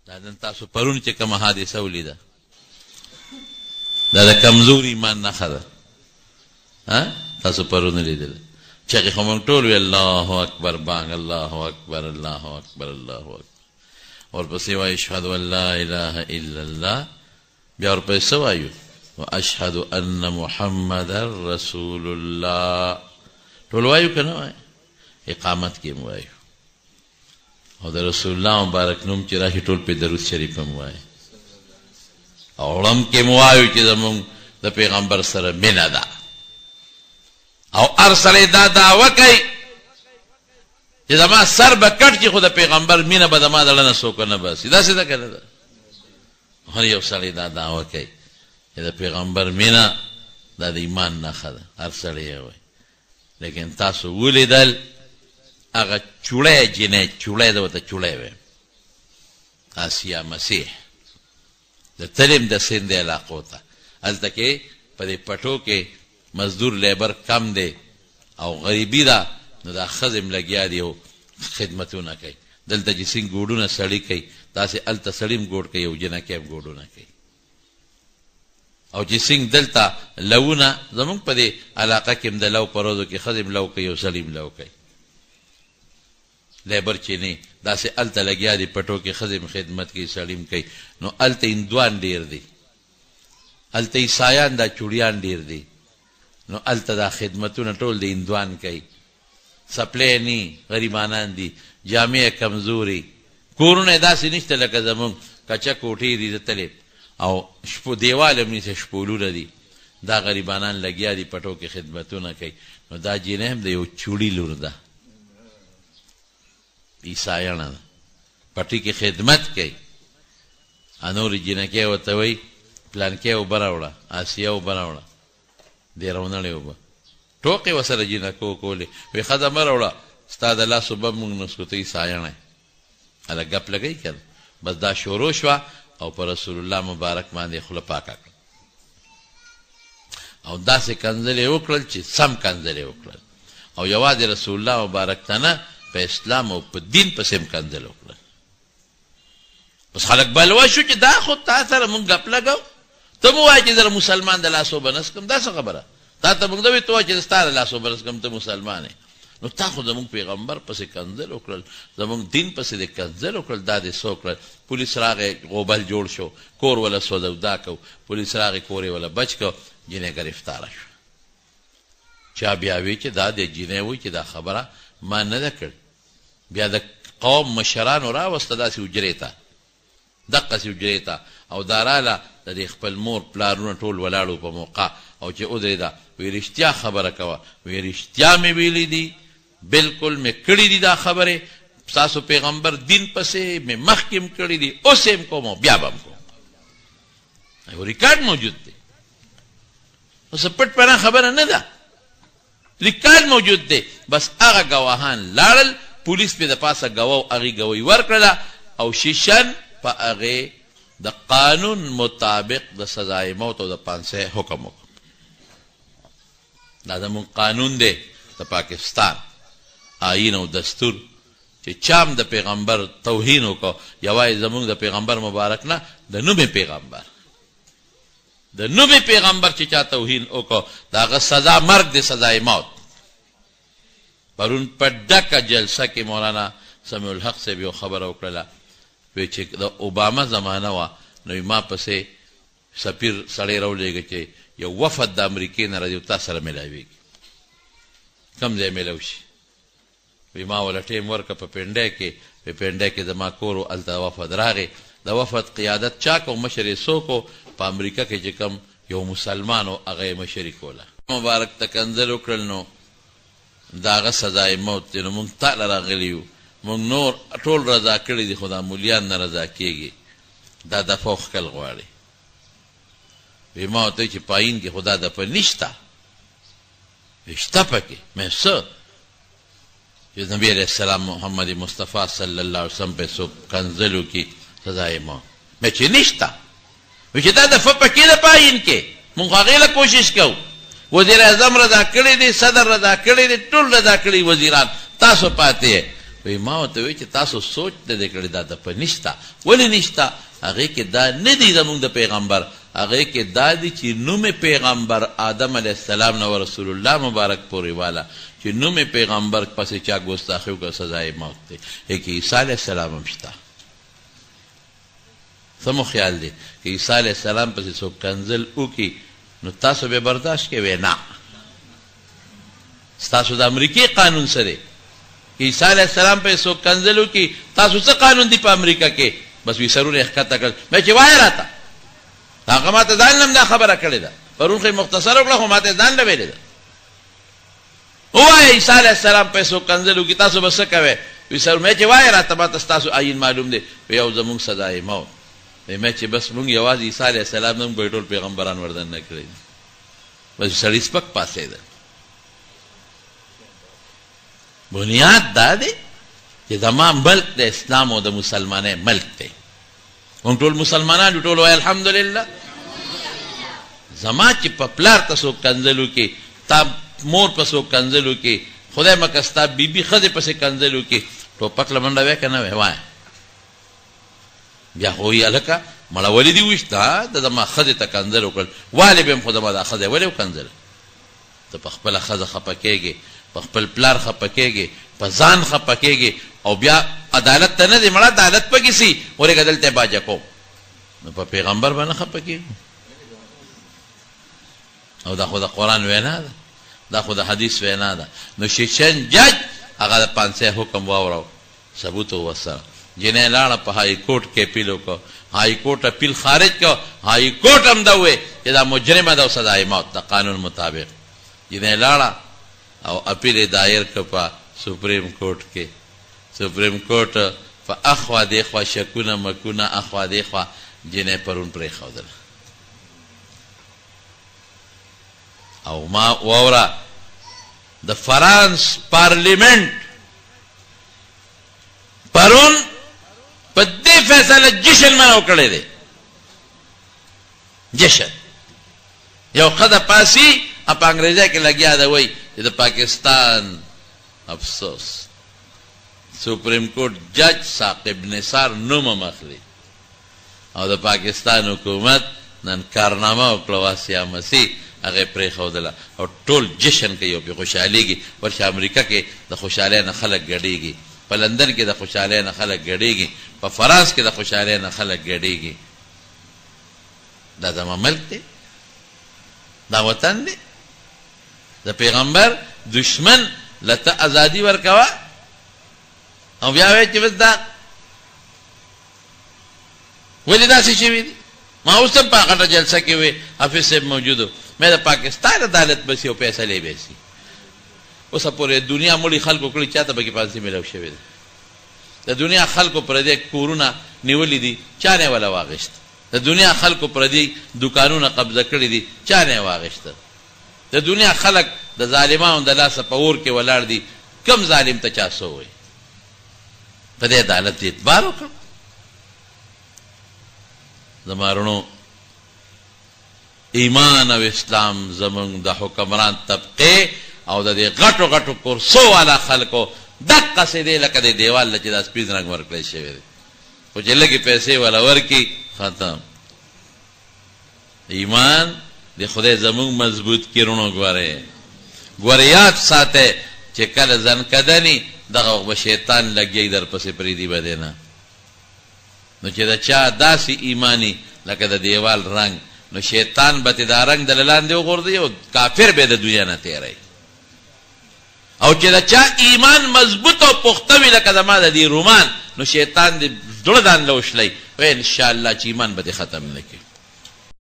دا نن تاسو پرون چې کومه حادثه ولیده دا د کمزور ایمان نښه ده تاسو پرون لیدله چې هغې خو موږ ټول وی الله اکبر بانګ الله اکبر الله اکبر الله اکبر ورپسې وایي اشهد ان لا اله الا الله بیا ورپسې څه وایو واشهد ان محمدا رسول الله ټول وایو که نه وایو اقامت کې هم وایو او د رسول الله مبارک نوم چې راشي ټول پې درود شریف هم وایي او ړم کې مو وایو چې زمونږ د پیغمبر سره مینه ده او هر سړی دا دعوه کوي چې زما سر به کټ کړي خو د پیغمبر مینه به زما زړه نه څوک نه باسي داسې ده که نه ده هر یو سړی دا دعوه کوي چې د پیغمبر مینه دا د ایمان نښه ده هر سړی یې وایي لیکن تاسو ولیدل هغه چوړی جنۍ چوړی ده ورته چوړی ویم آسیا مسیح د تلیم د سند علاقو ته هلته کې په دې پټو کې مزدور لیبر کم دی او غریبي ده نو دا ښځې هم لګیا دي او خدمتونه کوي دلته چې څنګه ګوډونه سړي کوي داسې هلته سړي هم ګوډ کوي او جنکۍ هم ګوډونه کوي او چې څنګه دلته لوونه زمونږ په دې علاقه کې هم د لو په ورځو کې ښځې هم لو کوي او سړي هم لو کوي لیبر چې نه داسې هلته لګیا دي پټو کې ښځې هم خدمت کوي سړي هم کوي نو هلته هندوان ډېر دي هلته عیسایان دا چوړیان ډېر دي نو هلته دا خدمتونه ټول د هندوان کوي سپلی نی غریبانان دي جامع کمزوري کورونه داسې نشته لکه زمونږ کچه کوټې دي دتلې او شپو دیوال هم نیسه شپولونه دي دا غریبانان لګیا دي پټو کې خدمتونه کوي نو دا جینۍ هم د یو چوړي لور ده عیسایانه ده پټي کې خدمت کوي انورې جینکۍ ورته وایي پلانکۍ اوبه راوړه آسیه اوبه راوړه دې راونړې اوبه ټوکې ورسره جینکو کولې وایي ښځه مه راوړه ستا د لاس اوبه موږ نسکو ته عیسایانه هله ګپ لګوي که بس دا شروع شوه او په رسول الله مبارک باندې خوله پاکه کړه او داسې کنځلې وکړل چې سم کنځلې وکړل او یوازې رسول الله مبارک ته نه په اسلام او په دین پسې هم کنځل وکړل بس خلک بلوا شو چې دا خو تا سره مونږ ګپ لګو ته مو وایې چې زه مسلمان د لاس اوبه نسکم دا څه خبره تا ته مونږ ده وایي ته وایې چې ستا د لاس اوبه نسکم ته مسلمان یې نو تا خو زمونږ پیغمبر پسې کنځل وکړل زمونږ دین پسې دې کنځل وکړل دا دې څه وکړل پولیس راغی غوبل جوړ شو کور وله سودا کو پولیس راغی کور یې وله بچ کو جینۍ ګرفتاره شو چا بیا وی چې دا د جینۍ وایي چې دا خبره ما نه ده کړې بیا د قوم مشرانو راوسته داسې حجرې ته دقسې حجرې ته او دا راله د دې خپل مور پلارونه ټول ولاړو په موقع او چې ودرېده وی رښتیا خبره کوه وی رښتیا مې ویلي دي بلکل مې کړي دي دا خبرې ستاسو پیغمبر دین پسې مې مخکې هم کړي دي اوس یې هم کوم او بیا به هم کوم یو ریکارډ موجود دی اوس پټ پناه خبره نه ده ریکارډ موجود دی بس هغه ګواهان لاړل پولیس پې د پاسه ګواو هغې ګوی ورکړله او شیشن په هغې د قانون مطابق د سزای موت او د پانسۍ حکم وکړ دا زموږ قانون دی د پاکستان آیین او دستور چې چام د پیغمبر توهین وکړو یوازې زموږ د پیغمبر مبارک نه د نومې پیغمبر د نومې پیغمبر چې چا توهین وکړو د هغه سزا مرګ دی سزای موت پرون په ډکه جلسه کې مولانا سمیع الحق صاحب یو خبره وکړله وی چې د اوباما زمانه وه نو ما پسې سفیر سړی راولېږه چې یو وفد د امریکې نه راځي تا سره میلاویږي کوم ځای میلاو شي وی ما وله ټیم ورکړه په پنډۍ کې په پنډۍ کې زما کور و هلته وفد راغې د وفد قیادت چا کو مشر یې څوک و په امریکا کې چې کوم یو مسلمان و هغه یې مشري کوله مبارک ته کنځل وکړل نو د هغه سزای موت دی نو مونږ تاله راغلي یو مونږ نور ټول رضا کړي دي خو دا مولیان نه رضا کېږي دا دفع ښکل غواړي وی ما ورته چې پاین کې خو دا دفع نشته وی شته پکې مې څه چې نبي علیه السلام محمد مصطفی صلی الله علیه وسلم په څوک کنځل وکړي سزای موت مې چې نشته وی چې دا دفع پکې ده پاین کې مونږ هغې له کوشش کوو وزیر اعظم رضا کړی دی صدر رضا کړی دی ټول رضا کړي وزیران تاسو پاتې وی ما ورته وی چې تاسو سوچ نه دی کړی دا د په نشته. ولې نشته؟ هغې کې دا نه دی زمونږ د پیغمبر، هغې کې دا دی چې نوم پیغمبر آدم علیه السلام نه و رسول الله مبارک پورې والا چې نوم پیغمبر پسې چا ګستاخي وکړه سزای موت دی. کې عیسی علیه السلام هم شته. څه مو خیال دی که عیسی علیه السلام پسې څوک کنځل وکړي نو تاسو به برداشت کوئ؟ نه. ستاسو د امریکې قانون څه دی؟ که عیسی علیه السلام پسې څوک کنځل وکړي تاسو څه قانون دی په امریکا کې؟ بس وی سرونه یې ښکته کړل. مې چې وایه راته هغه ما ته ځان هم دا خبره کړې ده، پرون خو یې مختصر وکړه خو ما ته ځان له ویلې ده. ووایه عیسی علیه السلام پسې څوک کنځل وکړي تاسو به څه کوئ؟ وی سر مې چې وایه راته ما ته ستاسو آیین معلوم دی. یو زمونږ سزای موت. مې چې بس مونږ یوازې عیسی علیه السلام نه به ټول پیغمبران وردن نه کړی. بس سړی سپک پاسېده. بنیاد دا دی چې زما ملک د اسلام او د مسلمانۍ ملک دی. موږ ټول مسلمانان یو، ټول وایي الحمدلله. زما چې په پلار ته څوک کنځل وکړي، تا مور په څوک کنځل وکړي، خدای مکړه ستا بیبي ښځې پسې کنځل وکړي، ټوپک له منډه وایه که نه وایې؟ وایه. بیا خو وایي هلکه مړه ولې دې وویشته؟ د زما ښځې ته کنځل وکړل. والې به هم خو زما دا ښځی ولې وکنځل؟ ته په خپله ښځه خفه کېږې، په خپل پلار خفه کېږې، په ځان خفه کېږې، او بیا عدالت ته نه دی مړه عدالت پکې سي ورېږه دلته یې باجه کوم. نو په پیغمبر به نه خفه کېږو؟ او دا خو د قرآن وینا ده، دا خو د حدیث وینا ده. نو شیشن جج هغه د پانسۍ حکم واورو، ثبوت ورسره. جنۍ لاړه په هائی کورټ کې اپیل وکړو، هائی کورټ اپیل خارج کړو، هائی کورټ هم دا وویل چې دا مجرمه ده او سزای موت د قانون مطابق. جنۍ لاړه او اپیل یې دایر کړ په سپریم کورټ کې. سپریم کورټ په اخوا دیخوا شکونه مکونه اخوا دیخوا جنۍ پرون پرېښودله. او ما واوره د فرانس پارلیمنٹ پرون په دې فیصله جشن منو کړی دی. جشن یو ښځه پاسي په انګریزۍ کې لګیا ده وایي چې د پاکستان افسوس سپریم کورټ جج ثاقب نثار نوم هم اخلي او د پاکستان حکومت نن کارنامه وکړه واسیا مسیح هغه پرېښودله او ټول جشن کوي او پرې خوشحالېږي. ورشه امریکا کې د خوشحالۍ نه خلک ګډېږي، په لندن کې د خوشحالۍ نه خلک ګډېږي، په فرانس کې د خوشحالۍ نه خلک ګډېږي. دا زما ملک دی، دا وطن دی. د پیغمبر دشمن لته ازادي ورکوه او بیا وایي چې بس دا ولې داسې شوي دي. ما اوس هم په هغه جلسه کې وی حافظ صاحب موجود و، مې د پاکستان عدالت به سي او فیصلې به سي. اوسه پورې دنیا مړي خلکو کړي چاته به کې پانسي میلاو شوی دی. د دنیا خلکو پردې کورونه نیولي دي چا نه ولا واغشت. د دنیا خلکو پردې دکانونه قبضه کړي دي چا نه واغشت. د دنیا خلک د ظالمانو د لاسه په اور کې ولاړ دي، کم ظالم ته چا څه وایي؟ په دې عدالت دې اعتبار وکړو. زما رڼو ایمان او اسلام زمونږ د حکمران طبقې او د دې غټو غټو کورسو والا خلکو دقسې دی لکه د دیوال له چې دا سپین رنګ ورکړی شوی دی، خو چې لږې پیسې والا ورکړي ختم. ایمان د خدای زمونږ مضبوط کړي. رڼو ګورې یاد ساتی چې کله زنکدني دغه وخت به شیطان لګیږي در پسې پرېږدي به دی نه. نو چې د چا داسې ایمانی لکه د دیوال رنګ، نو شیطان به دا رنګ د لاندې وغورځوي او کافر به د دنیا نه تېروي. او چې د چا ایمان مضبوط او پخته وي لکه زما د دې رومان، نو شیطان د زړه دان له وشلی وایي انشاءالله چې ایمان به دې ختم نه کړي.